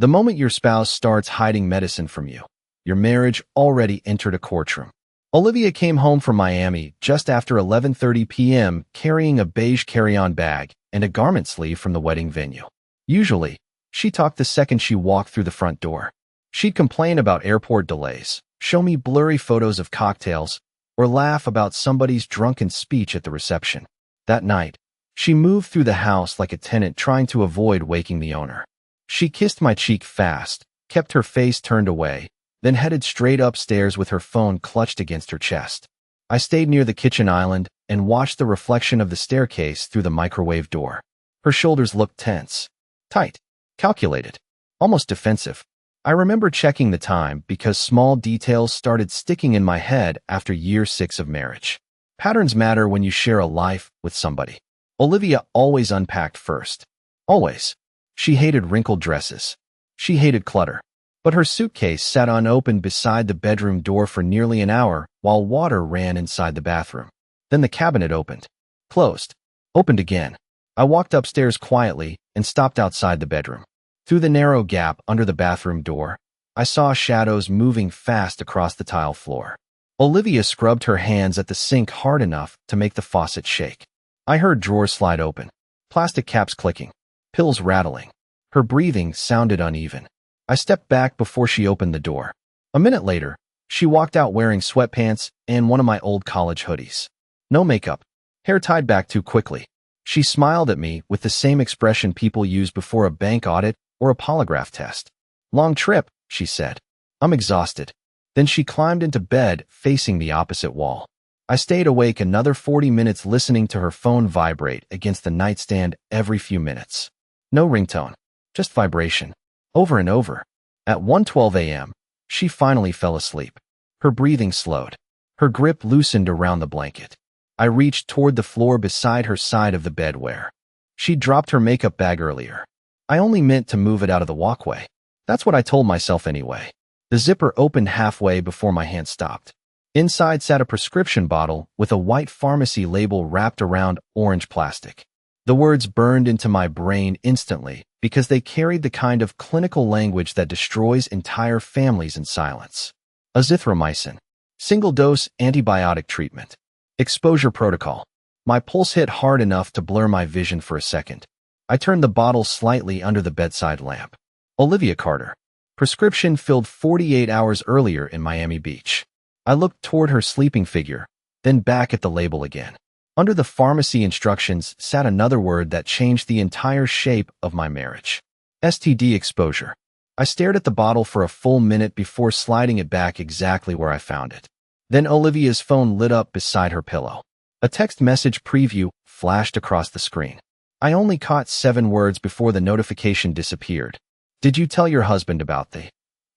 The moment your spouse starts hiding medicine from you, your marriage already entered a courtroom. Olivia came home from Miami just after 11:30 p.m. carrying a beige carry-on bag and a garment sleeve from the wedding venue. Usually, she talked the second she walked through the front door. She'd complain about airport delays, show me blurry photos of cocktails, or laugh about somebody's drunken speech at the reception. That night, she moved through the house like a tenant trying to avoid waking the owner. She kissed my cheek fast, kept her face turned away, then headed straight upstairs with her phone clutched against her chest. I stayed near the kitchen island and watched the reflection of the staircase through the microwave door. Her shoulders looked tense, tight, calculated, almost defensive. I remember checking the time because small details started sticking in my head after year 6 of marriage. Patterns matter when you share a life with somebody. Olivia always unpacked first. Always. She hated wrinkled dresses. She hated clutter. But her suitcase sat unopened beside the bedroom door for nearly an hour while water ran inside the bathroom. Then the cabinet opened. Closed. Opened again. I walked upstairs quietly and stopped outside the bedroom. Through the narrow gap under the bathroom door, I saw shadows moving fast across the tile floor. Olivia scrubbed her hands at the sink hard enough to make the faucet shake. I heard drawers slide open, plastic caps clicking, pills rattling. Her breathing sounded uneven. I stepped back before she opened the door. A minute later, she walked out wearing sweatpants and one of my old college hoodies. No makeup, hair tied back too quickly. She smiled at me with the same expression people use before a bank audit or a polygraph test. Long trip, she said. I'm exhausted. Then she climbed into bed facing the opposite wall. I stayed awake another 40 minutes listening to her phone vibrate against the nightstand every few minutes. No ringtone, just vibration, over and over. At 1:12 a.m., she finally fell asleep. Her breathing slowed. Her grip loosened around the blanket. I reached toward the floor beside her side of the bed where she dropped her makeup bag earlier. I only meant to move it out of the walkway. That's what I told myself anyway. The zipper opened halfway before my hand stopped. Inside sat a prescription bottle with a white pharmacy label wrapped around orange plastic. The words burned into my brain instantly because they carried the kind of clinical language that destroys entire families in silence. Azithromycin. Single-dose antibiotic treatment. Exposure protocol. My pulse hit hard enough to blur my vision for a second. I turned the bottle slightly under the bedside lamp. Olivia Carter. Prescription filled 48 hours earlier in Miami Beach. I looked toward her sleeping figure, then back at the label again. Under the pharmacy instructions sat another word that changed the entire shape of my marriage. STD exposure. I stared at the bottle for a full minute before sliding it back exactly where I found it. Then Olivia's phone lit up beside her pillow. A text message preview flashed across the screen. I only caught 7 words before the notification disappeared. Did you tell your husband about the...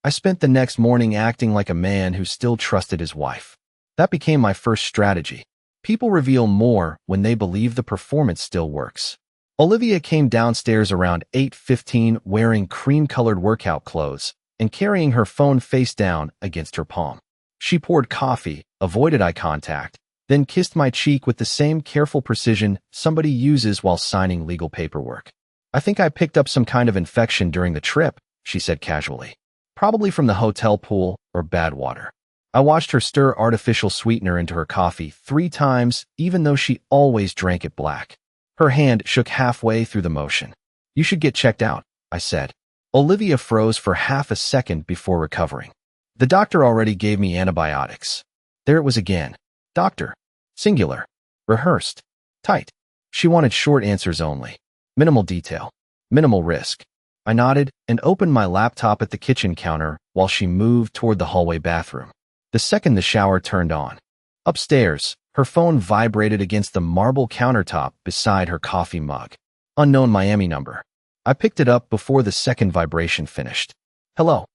I spent the next morning acting like a man who still trusted his wife. That became my first strategy. People reveal more when they believe the performance still works. Olivia came downstairs around 8:15 wearing cream-colored workout clothes and carrying her phone face down against her palm. She poured coffee, avoided eye contact, then kissed my cheek with the same careful precision somebody uses while signing legal paperwork. I think I picked up some kind of infection during the trip, she said casually. Probably from the hotel pool or bad water. I watched her stir artificial sweetener into her coffee 3 times, even though she always drank it black. Her hand shook halfway through the motion. You should get checked out, I said. Olivia froze for half a second before recovering. The doctor already gave me antibiotics. There it was again. Doctor. Singular. Rehearsed. Tight. She wanted short answers only. Minimal detail. Minimal risk. I nodded and opened my laptop at the kitchen counter while she moved toward the hallway bathroom. The second the shower turned on. Upstairs, her phone vibrated against the marble countertop beside her coffee mug. Unknown Miami number. I picked it up before the second vibration finished. Hello.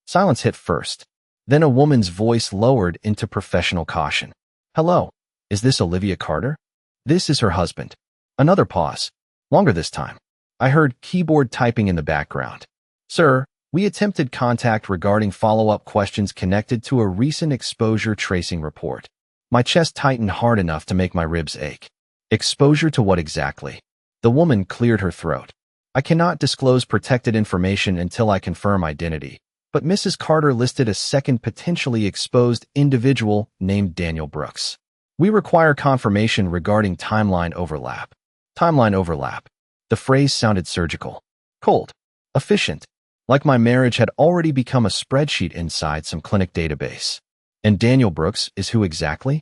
Silence hit first. Then a woman's voice lowered into professional caution. Hello. Is this Olivia Carter? This is her husband. Another pause. Longer this time. I heard keyboard typing in the background. Sir, we attempted contact regarding follow-up questions connected to a recent exposure tracing report. My chest tightened hard enough to make my ribs ache. Exposure to what exactly? The woman cleared her throat. I cannot disclose protected information until I confirm identity, but Mrs. Carter listed a second potentially exposed individual named Daniel Brooks. We require confirmation regarding timeline overlap. Timeline overlap. The phrase sounded surgical, cold, efficient, like my marriage had already become a spreadsheet inside some clinic database. And Daniel Brooks is who exactly?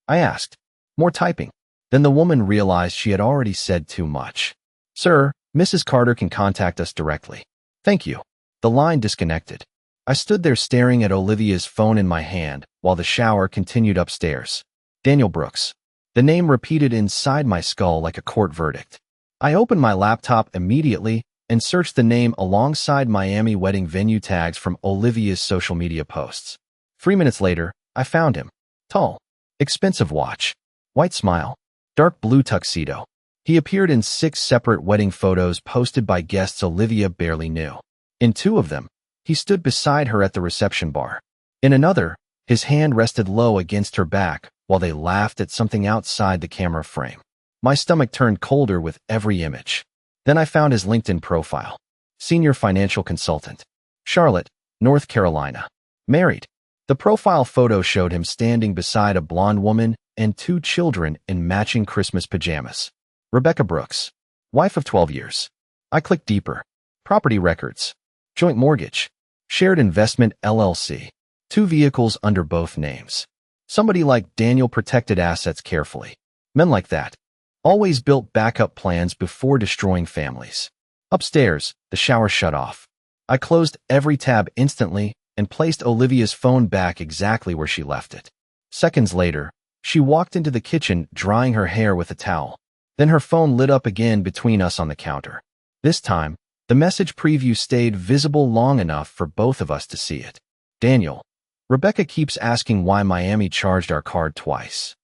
I asked. More typing. Then the woman realized she had already said too much. Sir, Mrs. Carter can contact us directly. Thank you. The line disconnected. I stood there staring at Olivia's phone in my hand while the shower continued upstairs. Daniel Brooks. The name repeated inside my skull like a court verdict. I opened my laptop immediately and searched the name alongside Miami wedding venue tags from Olivia's social media posts. 3 minutes later, I found him. Tall. Expensive watch. White smile. Dark blue tuxedo. He appeared in 6 separate wedding photos posted by guests Olivia barely knew. In 2 of them, he stood beside her at the reception bar. In another, his hand rested low against her back while they laughed at something outside the camera frame. My stomach turned colder with every image. Then I found his LinkedIn profile. Senior financial consultant. Charlotte, North Carolina. Married. The profile photo showed him standing beside a blonde woman and 2 children in matching Christmas pajamas. Rebecca Brooks. Wife of 12 years. I clicked deeper. Property records. Joint mortgage. Shared investment LLC. 2 vehicles under both names. Somebody like Daniel protected assets carefully. Men like that always built backup plans before destroying families. Upstairs, the shower shut off. I closed every tab instantly and placed Olivia's phone back exactly where she left it. Seconds later, she walked into the kitchen drying her hair with a towel. Then her phone lit up again between us on the counter. This time, the message preview stayed visible long enough for both of us to see it. Daniel. Rebecca keeps asking why Miami charged our card twice.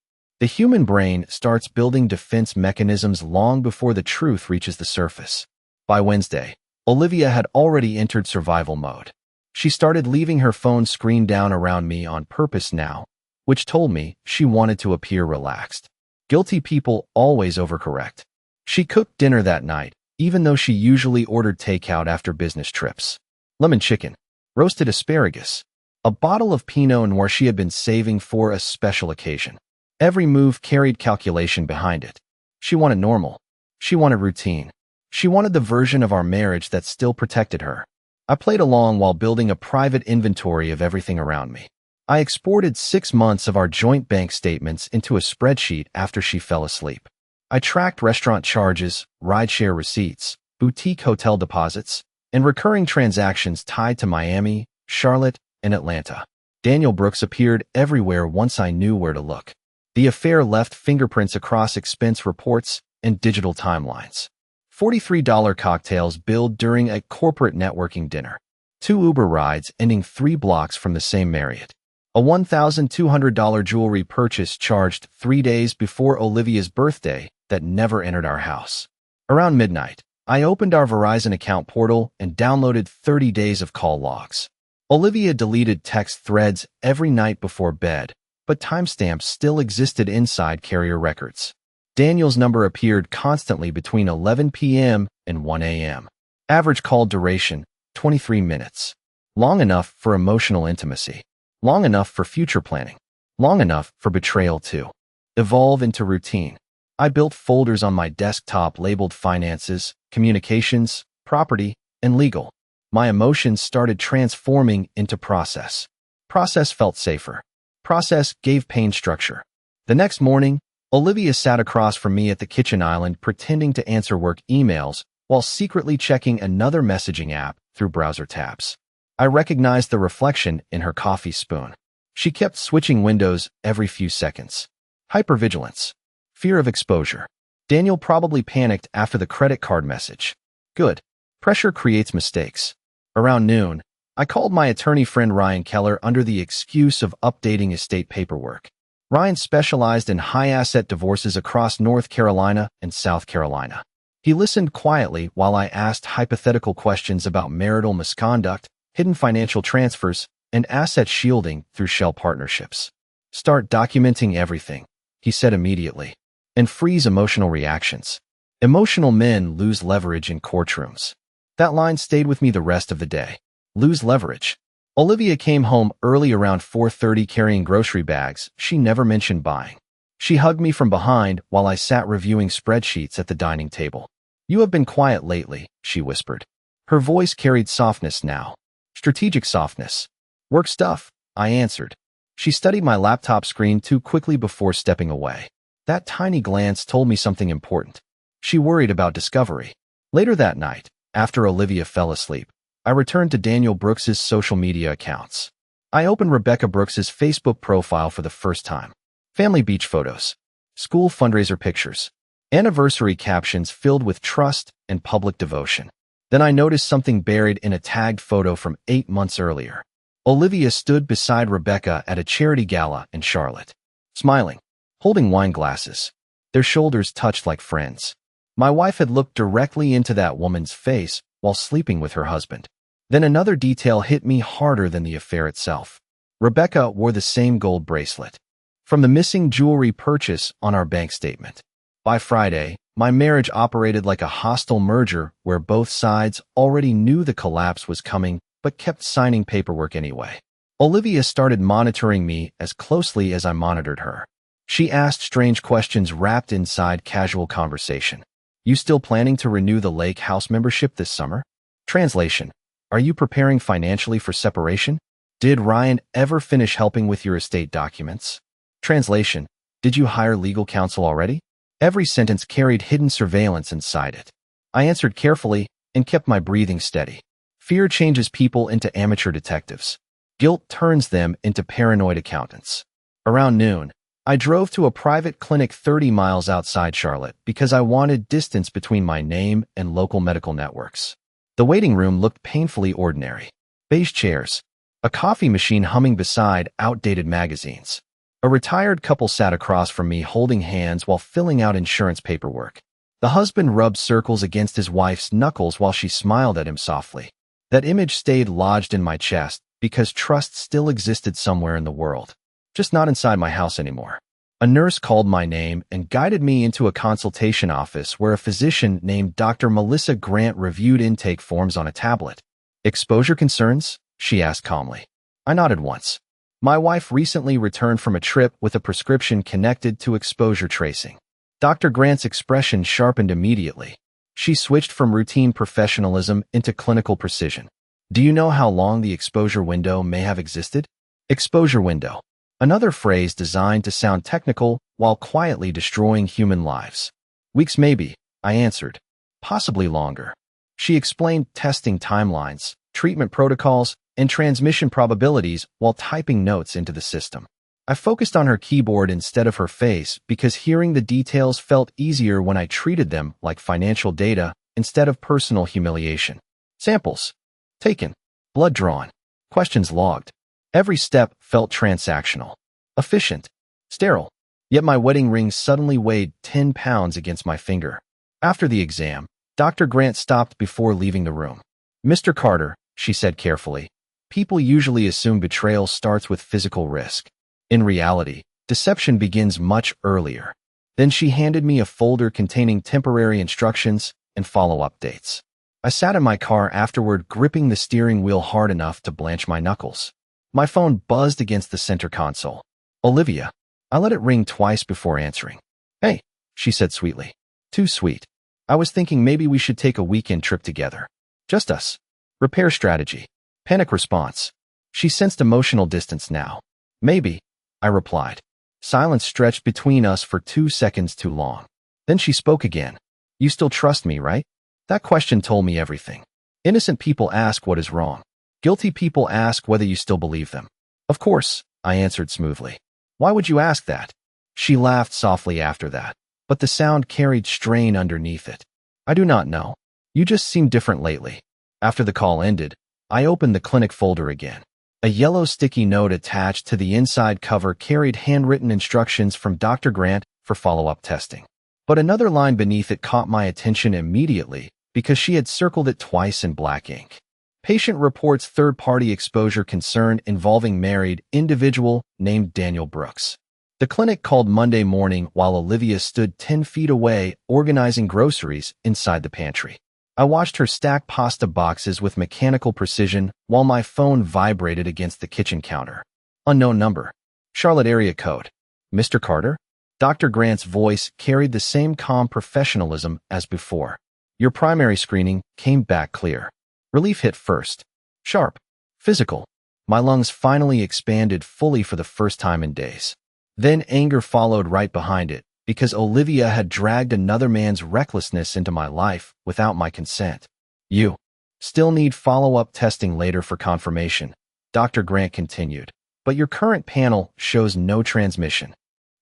The human brain starts building defense mechanisms long before the truth reaches the surface. By Wednesday, Olivia had already entered survival mode. She started leaving her phone screen down around me on purpose now, which told me she wanted to appear relaxed. Guilty people always overcorrect. She cooked dinner that night, even though she usually ordered takeout after business trips. Lemon chicken, roasted asparagus, a bottle of Pinot Noir she had been saving for a special occasion. Every move carried calculation behind it. She wanted normal. She wanted routine. She wanted the version of our marriage that still protected her. I played along while building a private inventory of everything around me. I exported 6 months of our joint bank statements into a spreadsheet after she fell asleep. I tracked restaurant charges, rideshare receipts, boutique hotel deposits, and recurring transactions tied to Miami, Charlotte, and Atlanta. Daniel Brooks appeared everywhere once I knew where to look. The affair left fingerprints across expense reports and digital timelines. $43 cocktails billed during a corporate networking dinner. 2 Uber rides ending 3 blocks from the same Marriott. A $1,200 jewelry purchase charged 3 days before Olivia's birthday that never entered our house. Around midnight, I opened our Verizon account portal and downloaded 30 days of call logs. Olivia deleted text threads every night before bed, but timestamps still existed inside carrier records. Daniel's number appeared constantly between 11 p.m. and 1 a.m. Average call duration, 23 minutes. Long enough for emotional intimacy. Long enough for future planning. Long enough for betrayal to evolve into routine. I built folders on my desktop labeled finances, communications, property, and legal. My emotions started transforming into process. Process felt safer. Process gave pain structure. The next morning, Olivia sat across from me at the kitchen island pretending to answer work emails while secretly checking another messaging app through browser tabs. I recognized the reflection in her coffee spoon. She kept switching windows every few seconds. Hypervigilance. Fear of exposure. Daniel probably panicked after the credit card message. Good. Pressure creates mistakes. Around noon, I called my attorney friend Ryan Keller under the excuse of updating estate paperwork. Ryan specialized in high-asset divorces across North Carolina and South Carolina. He listened quietly while I asked hypothetical questions about marital misconduct, hidden financial transfers, and asset shielding through shell partnerships. Start documenting everything, he said immediately, and freeze emotional reactions. Emotional men lose leverage in courtrooms. That line stayed with me the rest of the day. Lose leverage. Olivia came home early around 4:30 carrying grocery bags she never mentioned buying. She hugged me from behind while I sat reviewing spreadsheets at the dining table. "You have been quiet lately," she whispered. Her voice carried softness now. Strategic softness. "Work stuff," I answered. She studied my laptop screen too quickly before stepping away. That tiny glance told me something important. She worried about discovery. Later that night, after Olivia fell asleep, I returned to Daniel Brooks's social media accounts. I opened Rebecca Brooks's Facebook profile for the first time. Family beach photos, school fundraiser pictures, anniversary captions filled with trust and public devotion. Then I noticed something buried in a tagged photo from 8 months earlier. Olivia stood beside Rebecca at a charity gala in Charlotte, smiling, holding wine glasses. Their shoulders touched like friends. My wife had looked directly into that woman's face while sleeping with her husband. Then another detail hit me harder than the affair itself. Rebecca wore the same gold bracelet from the missing jewelry purchase on our bank statement. By Friday, my marriage operated like a hostile merger where both sides already knew the collapse was coming but kept signing paperwork anyway. Olivia started monitoring me as closely as I monitored her. She asked strange questions wrapped inside casual conversation. "You still planning to renew the lake house membership this summer?" Translation: "Are you preparing financially for separation?" "Did Ryan ever finish helping with your estate documents?" Translation: "Did you hire legal counsel already?" Every sentence carried hidden surveillance inside it. I answered carefully and kept my breathing steady. Fear changes people into amateur detectives. Guilt turns them into paranoid accountants. Around noon, I drove to a private clinic 30 miles outside Charlotte because I wanted distance between my name and local medical networks. The waiting room looked painfully ordinary. Beige chairs, a coffee machine humming beside outdated magazines. A retired couple sat across from me holding hands while filling out insurance paperwork. The husband rubbed circles against his wife's knuckles while she smiled at him softly. That image stayed lodged in my chest because trust still existed somewhere in the world. Just not inside my house anymore. A nurse called my name and guided me into a consultation office where a physician named Dr. Melissa Grant reviewed intake forms on a tablet. "Exposure concerns?" she asked calmly. I nodded once. My wife recently returned from a trip with a prescription connected to exposure tracing. Dr. Grant's expression sharpened immediately. She switched from routine professionalism into clinical precision. "Do you know how long the exposure window may have existed?" Exposure window. Another phrase designed to sound technical while quietly destroying human lives. "Weeks maybe," I answered. "Possibly longer." She explained testing timelines, treatment protocols, and transmission probabilities while typing notes into the system. I focused on her keyboard instead of her face because hearing the details felt easier when I treated them like financial data instead of personal humiliation. Samples taken, blood drawn, questions logged. Every step felt transactional, efficient, sterile. Yet my wedding ring suddenly weighed 10 pounds against my finger. After the exam, Dr. Grant stopped before leaving the room. "Mr. Carter," she said carefully, "people usually assume betrayal starts with physical risk. In reality, deception begins much earlier." Then she handed me a folder containing temporary instructions and follow-up dates. I sat in my car afterward, gripping the steering wheel hard enough to blanch my knuckles. My phone buzzed against the center console. "Olivia." I let it ring twice before answering. "Hey," she said sweetly. Too sweet. "I was thinking maybe we should take a weekend trip together. Just us." Repair strategy. Panic response. She sensed emotional distance now. "Maybe," I replied. Silence stretched between us for 2 seconds too long. Then she spoke again. "You still trust me, right?" That question told me everything. Innocent people ask what is wrong. Guilty people ask whether you still believe them. "Of course," I answered smoothly. "Why would you ask that?" She laughed softly after that, but the sound carried strain underneath it. "I do not know. You just seem different lately." After the call ended, I opened the clinic folder again. A yellow sticky note attached to the inside cover carried handwritten instructions from Dr. Grant for follow-up testing. But another line beneath it caught my attention immediately because she had circled it twice in black ink. Patient reports third-party exposure concern involving married individual named Daniel Brooks. The clinic called Monday morning while Olivia stood 10 feet away, organizing groceries inside the pantry. I watched her stack pasta boxes with mechanical precision while my phone vibrated against the kitchen counter. Unknown number. Charlotte area code. Mr. Carter? Dr. Grant's voice carried the same calm professionalism as before. Your primary screening came back clear. Relief hit first. Sharp. Physical. My lungs finally expanded fully for the first time in days. Then anger followed right behind it, because Olivia had dragged another man's recklessness into my life without my consent. You still need follow-up testing later for confirmation, Dr. Grant continued, but your current panel shows no transmission.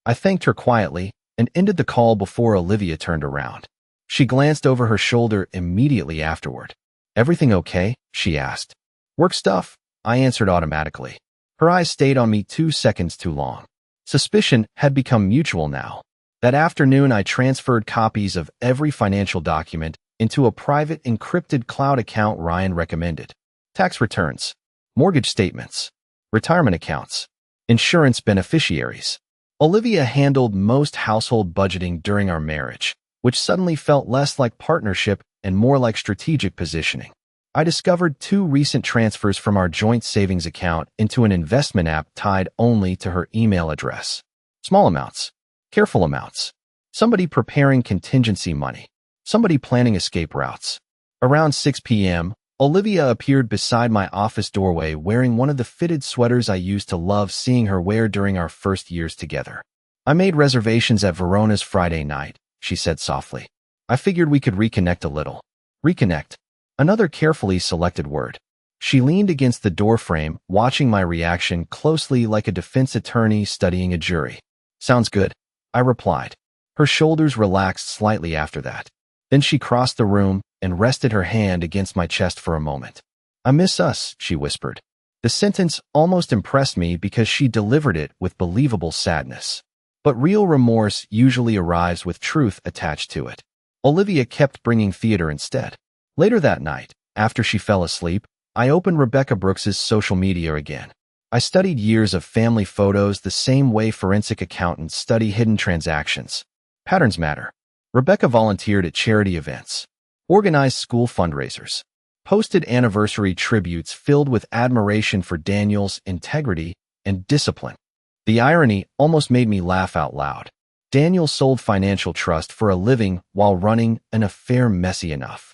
I thanked her quietly and ended the call before Olivia turned around. She glanced over her shoulder immediately afterward. Everything okay? She asked. Work stuff, I answered automatically. Her eyes stayed on me 2 seconds too long. Suspicion had become mutual now. That afternoon, I transferred copies of every financial document into a private encrypted cloud account Ryan recommended. Tax returns, mortgage statements, retirement accounts, insurance beneficiaries. Olivia handled most household budgeting during our marriage, which suddenly felt less like partnership and more like strategic positioning. I discovered 2 recent transfers from our joint savings account into an investment app tied only to her email address. Small amounts, careful amounts. Somebody preparing contingency money. Somebody planning escape routes. Around 6 p.m., Olivia appeared beside my office doorway wearing one of the fitted sweaters I used to love seeing her wear during our first years together. I made reservations at Verona's Friday night, she said softly. I figured we could reconnect a little. Reconnect. Another carefully selected word. She leaned against the doorframe, watching my reaction closely like a defense attorney studying a jury. Sounds good, I replied. Her shoulders relaxed slightly after that. Then she crossed the room and rested her hand against my chest for a moment. I miss us, she whispered. The sentence almost impressed me because she delivered it with believable sadness. But real remorse usually arrives with truth attached to it. Olivia kept bringing theater instead. Later that night, after she fell asleep, I opened Rebecca Brooks's social media again. I studied years of family photos the same way forensic accountants study hidden transactions. Patterns matter. Rebecca volunteered at charity events, organized school fundraisers, posted anniversary tributes filled with admiration for Daniel's integrity and discipline. The irony almost made me laugh out loud. Daniel sold financial trust for a living while running an affair messy enough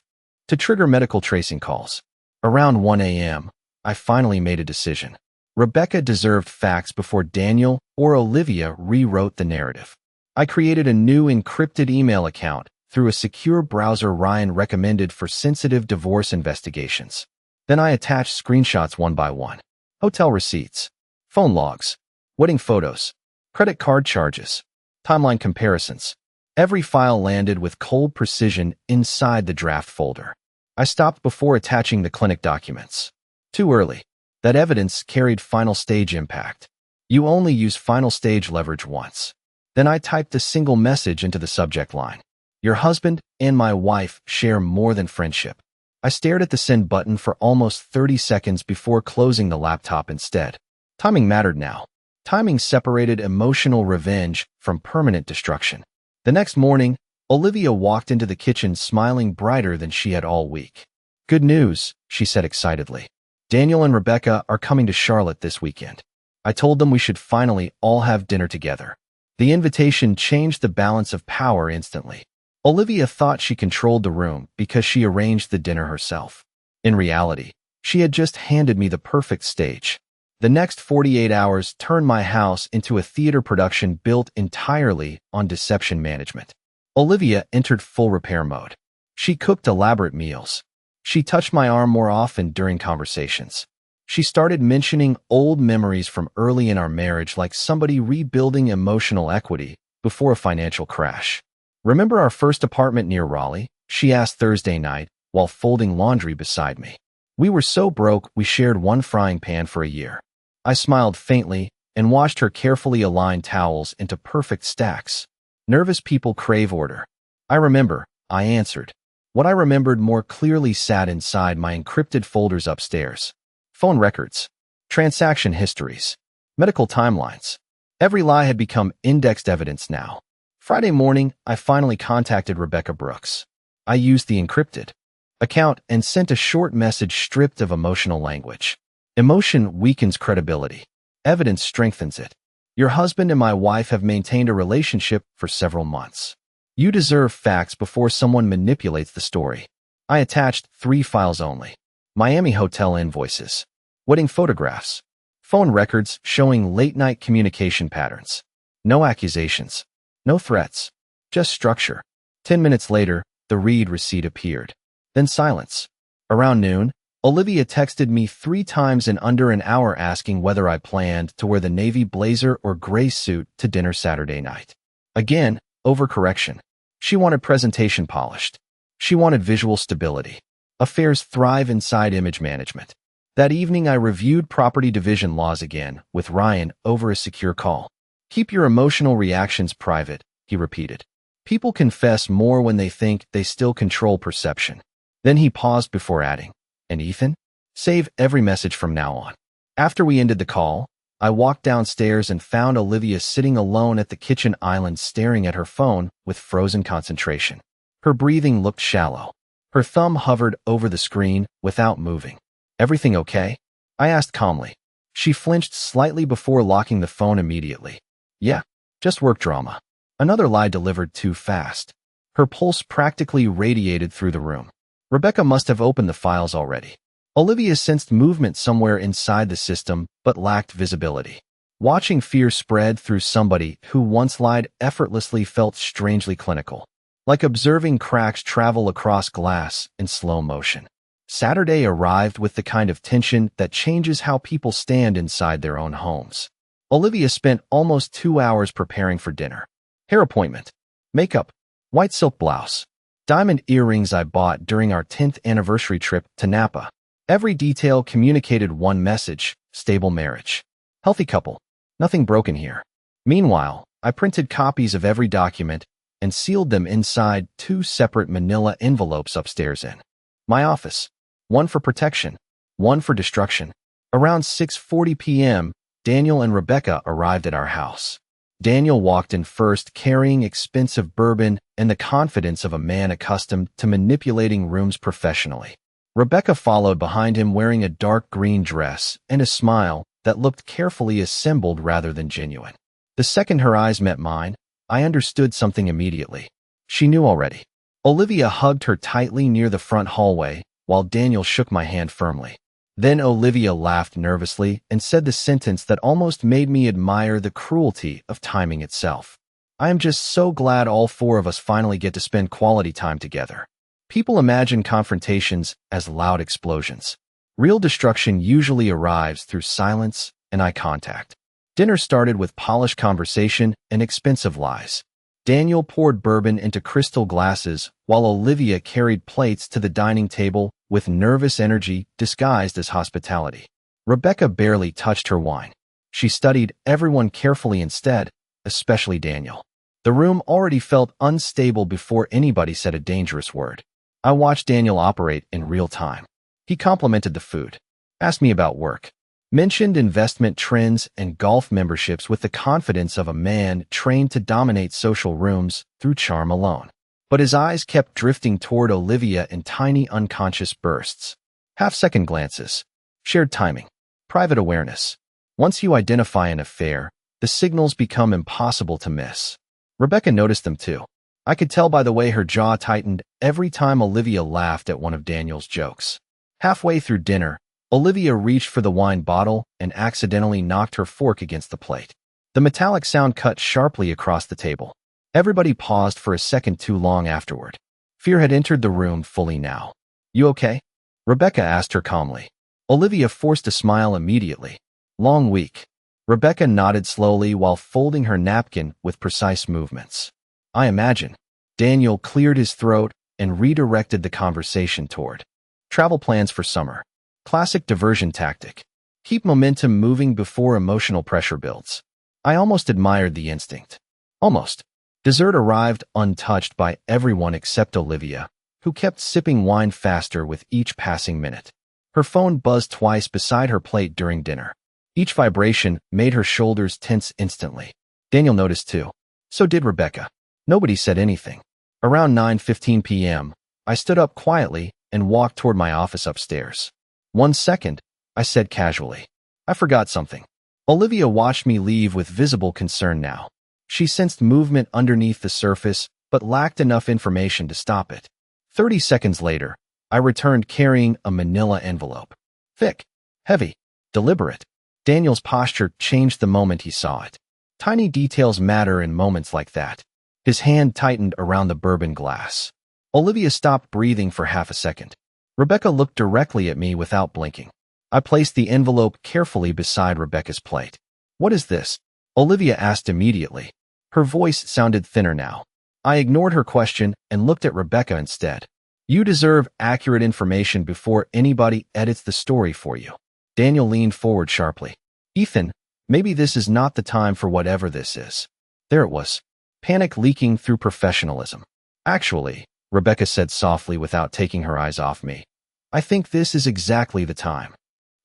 to trigger medical tracing calls. Around 1 a.m., I finally made a decision. Rebecca deserved facts before Daniel or Olivia rewrote the narrative. I created a new encrypted email account through a secure browser Ryan recommended for sensitive divorce investigations. Then I attached screenshots one by one. Hotel receipts, phone logs, wedding photos, credit card charges, timeline comparisons. Every file landed with cold precision inside the draft folder. I stopped before attaching the clinic documents. Too early. That evidence carried final stage impact. You only use final stage leverage once. Then I typed a single message into the subject line. Your husband and my wife share more than friendship. I stared at the send button for almost 30 seconds before closing the laptop instead. Timing mattered now. Timing separated emotional revenge from permanent destruction. The next morning, Olivia walked into the kitchen smiling brighter than she had all week. Good news, she said excitedly. Daniel and Rebecca are coming to Charlotte this weekend. I told them we should finally all have dinner together. The invitation changed the balance of power instantly. Olivia thought she controlled the room because she arranged the dinner herself. In reality, she had just handed me the perfect stage. The next 48 hours turned my house into a theater production built entirely on deception management. Olivia entered full repair mode. She cooked elaborate meals. She touched my arm more often during conversations. She started mentioning old memories from early in our marriage like somebody rebuilding emotional equity before a financial crash. Remember our first apartment near Raleigh? She asked Thursday night while folding laundry beside me. We were so broke we shared one frying pan for a year. I smiled faintly and watched her carefully align towels into perfect stacks. Nervous people crave order. I remember, I answered. What I remembered more clearly sat inside my encrypted folders upstairs. Phone records, transaction histories, medical timelines. Every lie had become indexed evidence now. Friday morning, I finally contacted Rebecca Brooks. I used the encrypted account and sent a short message stripped of emotional language. Emotion weakens credibility. Evidence strengthens it. Your husband and my wife have maintained a relationship for several months. You deserve facts before someone manipulates the story. I attached 3 files only. Miami hotel invoices, wedding photographs, phone records showing late-night communication patterns. No accusations, no threats, just structure. 10 minutes later, the read receipt appeared. Then silence. Around noon, Olivia texted me 3 times in under an hour asking whether I planned to wear the navy blazer or gray suit to dinner Saturday night. Again, overcorrection. She wanted presentation polished. She wanted visual stability. Affairs thrive inside image management. That evening, I reviewed property division laws again with Ryan over a secure call. Keep your emotional reactions private, he repeated. People confess more when they think they still control perception. Then he paused before adding, and Ethan? Save every message from now on. After we ended the call, I walked downstairs and found Olivia sitting alone at the kitchen island staring at her phone with frozen concentration. Her breathing looked shallow. Her thumb hovered over the screen without moving. Everything okay? I asked calmly. She flinched slightly before locking the phone immediately. Yeah, just work drama. Another lie delivered too fast. Her pulse practically radiated through the room. Rebecca must have opened the files already. Olivia sensed movement somewhere inside the system, but lacked visibility. Watching fear spread through somebody who once lied effortlessly felt strangely clinical, like observing cracks travel across glass in slow motion. Saturday arrived with the kind of tension that changes how people stand inside their own homes. Olivia spent almost 2 hours preparing for dinner. Hair appointment, makeup, white silk blouse, diamond earrings I bought during our 10th anniversary trip to Napa. Every detail communicated one message: stable marriage, healthy couple, nothing broken here. Meanwhile, I printed copies of every document and sealed them inside 2 separate manila envelopes upstairs in my office, one for protection, one for destruction. Around 6:40 p.m., Daniel and Rebecca arrived at our house. Daniel walked in first, carrying expensive bourbon and the confidence of a man accustomed to manipulating rooms professionally. Rebecca followed behind him wearing a dark green dress and a smile that looked carefully assembled rather than genuine. The second her eyes met mine, I understood something immediately. She knew already. Olivia hugged her tightly near the front hallway, while Daniel shook my hand firmly. Then Olivia laughed nervously and said the sentence that almost made me admire the cruelty of timing itself. I am just so glad all 4 of us finally get to spend quality time together. People imagine confrontations as loud explosions. Real destruction usually arrives through silence and eye contact. Dinner started with polished conversation and expensive lies. Daniel poured bourbon into crystal glasses while Olivia carried plates to the dining table with nervous energy disguised as hospitality. Rebecca barely touched her wine. She studied everyone carefully instead, especially Daniel. The room already felt unstable before anybody said a dangerous word. I watched Daniel operate in real time. He complimented the food, asked me about work, mentioned investment trends and golf memberships with the confidence of a man trained to dominate social rooms through charm alone. But his eyes kept drifting toward Olivia in tiny unconscious bursts. Half-second glances, shared timing, private awareness. Once you identify an affair, the signals become impossible to miss. Rebecca noticed them too. I could tell by the way her jaw tightened every time Olivia laughed at one of Daniel's jokes. Halfway through dinner, Olivia reached for the wine bottle and accidentally knocked her fork against the plate. The metallic sound cut sharply across the table. Everybody paused for a second too long afterward. Fear had entered the room fully now. You okay? Rebecca asked her calmly. Olivia forced a smile immediately. Long week. Rebecca nodded slowly while folding her napkin with precise movements. I imagine. Daniel cleared his throat and redirected the conversation toward travel plans for summer. Classic diversion tactic. Keep momentum moving before emotional pressure builds. I almost admired the instinct. Almost. Dessert arrived untouched by everyone except Olivia, who kept sipping wine faster with each passing minute. Her phone buzzed twice beside her plate during dinner. Each vibration made her shoulders tense instantly. Daniel noticed too. So did Rebecca. Nobody said anything. Around 9:15 p.m., I stood up quietly and walked toward my office upstairs. 1 second, I said casually. I forgot something. Olivia watched me leave with visible concern now. She sensed movement underneath the surface, but lacked enough information to stop it. 30 seconds later, I returned carrying a manila envelope. Thick, heavy, deliberate. Daniel's posture changed the moment he saw it. Tiny details matter in moments like that. His hand tightened around the bourbon glass. Olivia stopped breathing for half a second. Rebecca looked directly at me without blinking. I placed the envelope carefully beside Rebecca's plate. What is this? Olivia asked immediately. Her voice sounded thinner now. I ignored her question and looked at Rebecca instead. You deserve accurate information before anybody edits the story for you. Daniel leaned forward sharply. Ethan, maybe this is not the time for whatever this is. There it was. Panic leaking through professionalism. Actually, Rebecca said softly without taking her eyes off me. I think this is exactly the time.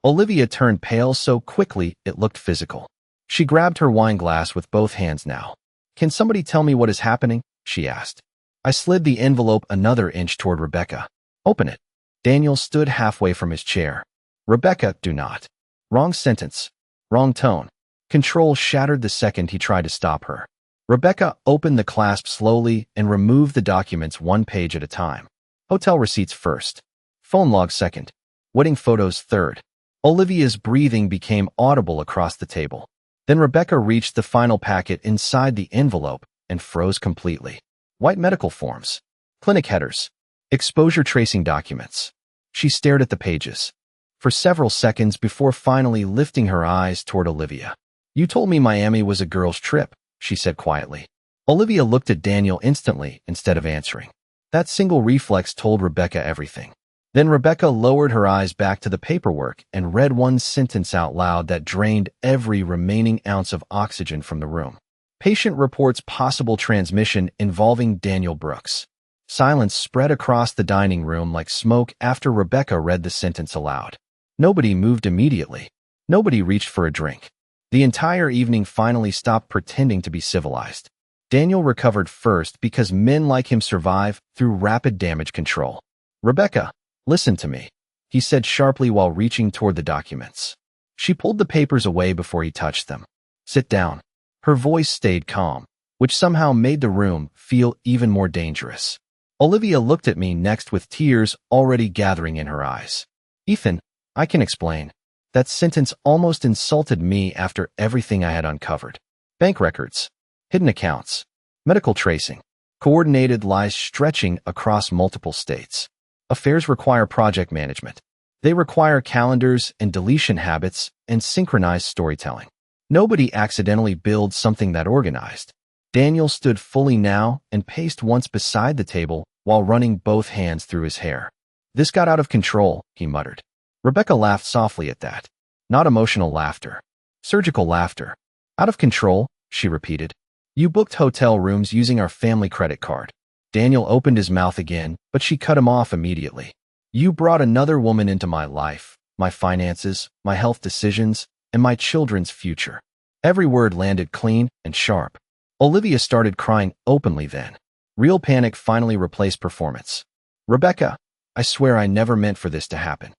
Olivia turned pale so quickly it looked physical. She grabbed her wine glass with both hands now. Can somebody tell me what is happening? She asked. I slid the envelope another inch toward Rebecca. Open it. Daniel stood halfway from his chair. Rebecca, do not. Wrong sentence. Wrong tone. Control shattered the second he tried to stop her. Rebecca opened the clasp slowly and removed the documents one page at a time. Hotel receipts first. Phone log second. Wedding photos third. Olivia's breathing became audible across the table. Then Rebecca reached the final packet inside the envelope and froze completely. White medical forms. Clinic headers. Exposure tracing documents. She stared at the pages for several seconds before finally lifting her eyes toward Olivia. You told me Miami was a girl's trip, she said quietly. Olivia looked at Daniel instantly instead of answering. That single reflex told Rebecca everything. Then Rebecca lowered her eyes back to the paperwork and read one sentence out loud that drained every remaining ounce of oxygen from the room. Patient reports possible transmission involving Daniel Brooks. Silence spread across the dining room like smoke after Rebecca read the sentence aloud. Nobody moved immediately. Nobody reached for a drink. The entire evening finally stopped pretending to be civilized. Daniel recovered first because men like him survive through rapid damage control. Rebecca, listen to me, he said sharply while reaching toward the documents. She pulled the papers away before he touched them. Sit down. Her voice stayed calm, which somehow made the room feel even more dangerous. Olivia looked at me next with tears already gathering in her eyes. Ethan, I can explain. That sentence almost insulted me after everything I had uncovered. Bank records, hidden accounts, medical tracing, coordinated lies stretching across multiple states. Affairs require project management. They require calendars and deletion habits and synchronized storytelling. Nobody accidentally builds something that organized. Daniel stood fully now and paced once beside the table while running both hands through his hair. This got out of control, he muttered. Rebecca laughed softly at that. Not emotional laughter. Surgical laughter. Out of control, she repeated. You booked hotel rooms using our family credit card. Daniel opened his mouth again, but she cut him off immediately. You brought another woman into my life, my finances, my health decisions, and my children's future. Every word landed clean and sharp. Olivia started crying openly then. Real panic finally replaced performance. Rebecca, I swear I never meant for this to happen.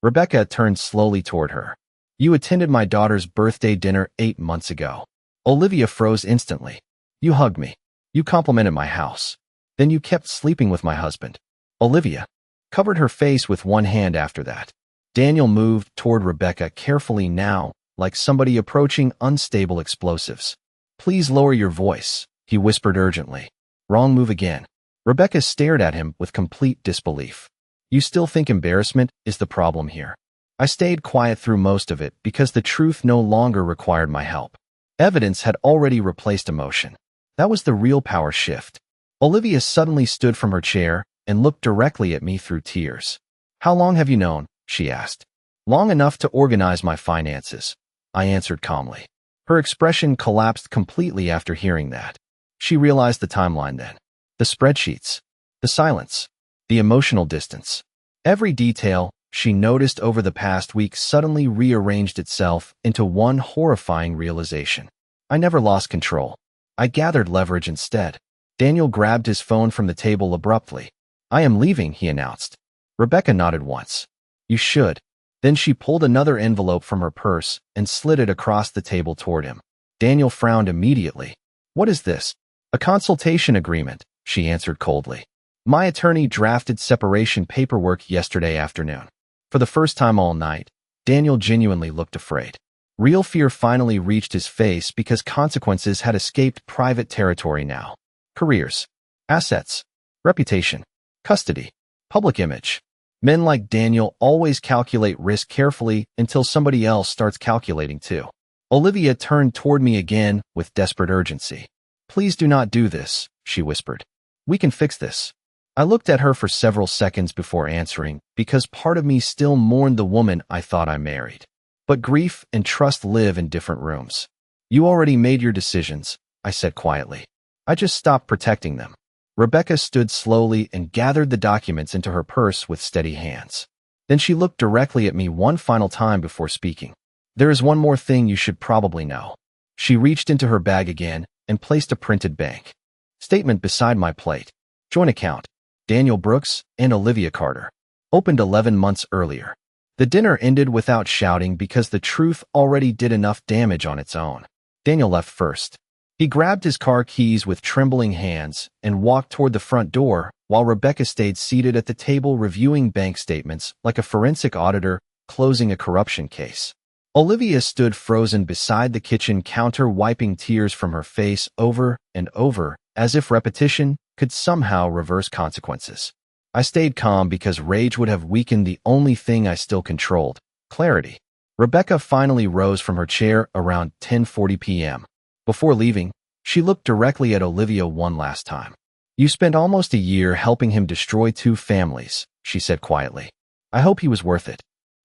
Rebecca turned slowly toward her. You attended my daughter's birthday dinner 8 months ago. Olivia froze instantly. You hugged me. You complimented my house. Then you kept sleeping with my husband. Olivia covered her face with one hand after that. Daniel moved toward Rebecca carefully now, like somebody approaching unstable explosives. Please lower your voice, he whispered urgently. Wrong move again. Rebecca stared at him with complete disbelief. You still think embarrassment is the problem here? I stayed quiet through most of it because the truth no longer required my help. Evidence had already replaced emotion. That was the real power shift. Olivia suddenly stood from her chair and looked directly at me through tears. How long have you known? She asked. Long enough to organize my finances, I answered calmly. Her expression collapsed completely after hearing that. She realized the timeline then. The spreadsheets, the silence, the emotional distance. Every detail she noticed over the past week suddenly rearranged itself into one horrifying realization. I never lost control. I gathered leverage instead. Daniel grabbed his phone from the table abruptly. "I am leaving," he announced. Rebecca nodded once. "You should." Then she pulled another envelope from her purse and slid it across the table toward him. Daniel frowned immediately. "What is this?" "A consultation agreement," she answered coldly. "My attorney drafted separation paperwork yesterday afternoon." For the first time all night, Daniel genuinely looked afraid. Real fear finally reached his face because consequences had escaped private territory now. Careers, assets, reputation, custody, public image. Men like Daniel always calculate risk carefully until somebody else starts calculating too. Olivia turned toward me again with desperate urgency. "Please do not do this," she whispered. "We can fix this." I looked at her for several seconds before answering, because part of me still mourned the woman I thought I married. But grief and trust live in different rooms. "You already made your decisions," I said quietly. "I just stopped protecting them." Rebecca stood slowly and gathered the documents into her purse with steady hands. Then she looked directly at me one final time before speaking. "There is one more thing you should probably know." She reached into her bag again and placed a printed bank statement beside my plate. Joint account. Daniel Brooks and Olivia Carter. Opened 11 months earlier. The dinner ended without shouting because the truth already did enough damage on its own. Daniel left first. He grabbed his car keys with trembling hands and walked toward the front door while Rebecca stayed seated at the table reviewing bank statements like a forensic auditor closing a corruption case. Olivia stood frozen beside the kitchen counter, wiping tears from her face over and over, as if repetition could somehow reverse consequences. I stayed calm because rage would have weakened the only thing I still controlled: clarity. Rebecca finally rose from her chair around 10:40 p.m. Before leaving, she looked directly at Olivia one last time. "You spent almost a year helping him destroy 2 families," she said quietly. "I hope he was worth it."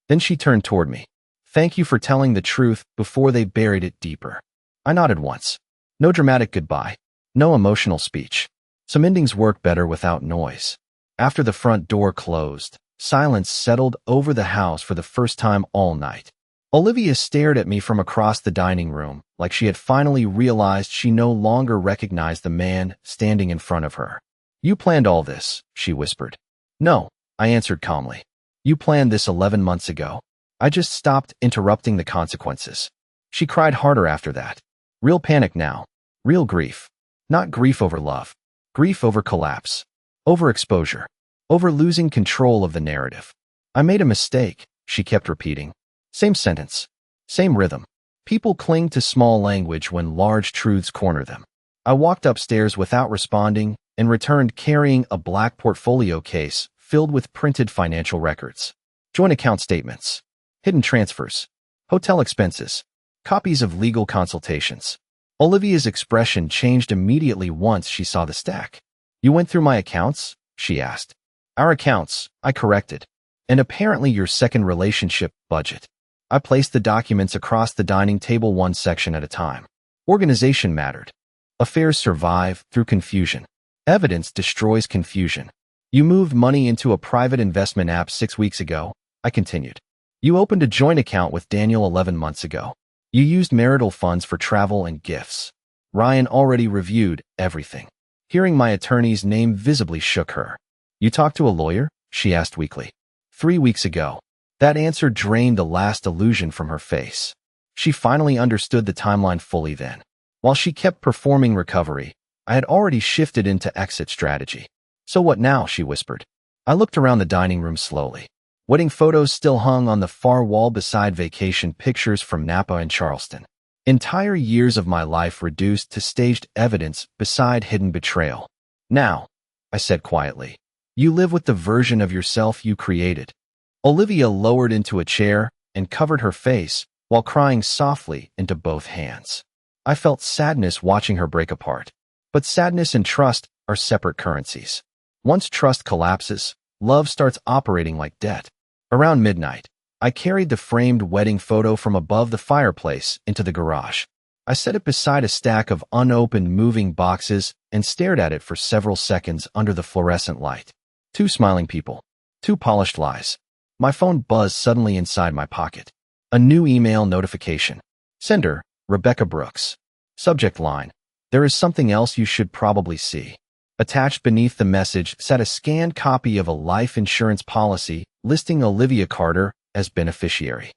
Then she turned toward me. "Thank you for telling the truth before they buried it deeper." I nodded once. No dramatic goodbye. No emotional speech. Some endings work better without noise. After the front door closed, silence settled over the house for the first time all night. Olivia stared at me from across the dining room, like she had finally realized she no longer recognized the man standing in front of her. "You planned all this," she whispered. "No," I answered calmly. "You planned this 11 months ago. I just stopped interrupting the consequences." She cried harder after that. Real panic now. Real grief. Not grief over love. Grief over collapse. Over exposure. Over losing control of the narrative. "I made a mistake," she kept repeating. Same sentence. Same rhythm. People cling to small language when large truths corner them. I walked upstairs without responding and returned carrying a black portfolio case filled with printed financial records. Joint account statements. Hidden transfers. Hotel expenses. Copies of legal consultations. Olivia's expression changed immediately once she saw the stack. "You went through my accounts?" she asked. "Our accounts," I corrected. "And apparently your second relationship budget." I placed the documents across the dining table one section at a time. Organization mattered. Affairs survive through confusion. Evidence destroys confusion. "You moved money into a private investment app 6 weeks ago," I continued. "You opened a joint account with Daniel 11 months ago. You used marital funds for travel and gifts." Ryan already reviewed everything. Hearing my attorney's name visibly shook her. "You talked to a lawyer?" she asked weakly. 3 weeks ago." That answer drained the last illusion from her face. She finally understood the timeline fully then. While she kept performing recovery, I had already shifted into exit strategy. "So what now?" she whispered. I looked around the dining room slowly. Wedding photos still hung on the far wall beside vacation pictures from Napa and Charleston. Entire years of my life reduced to staged evidence beside hidden betrayal. "Now," I said quietly, "you live with the version of yourself you created." Olivia lowered into a chair and covered her face while crying softly into both hands. I felt sadness watching her break apart. But sadness and trust are separate currencies. Once trust collapses, love starts operating like debt. Around midnight, I carried the framed wedding photo from above the fireplace into the garage. I set it beside a stack of unopened moving boxes and stared at it for several seconds under the fluorescent light. 2 smiling people. 2 polished lies. My phone buzzed suddenly inside my pocket. A new email notification. Sender, Rebecca Brooks. Subject line. There is something else you should probably see. Attached beneath the message sat a scanned copy of a life insurance policy listing Olivia Carter as beneficiary.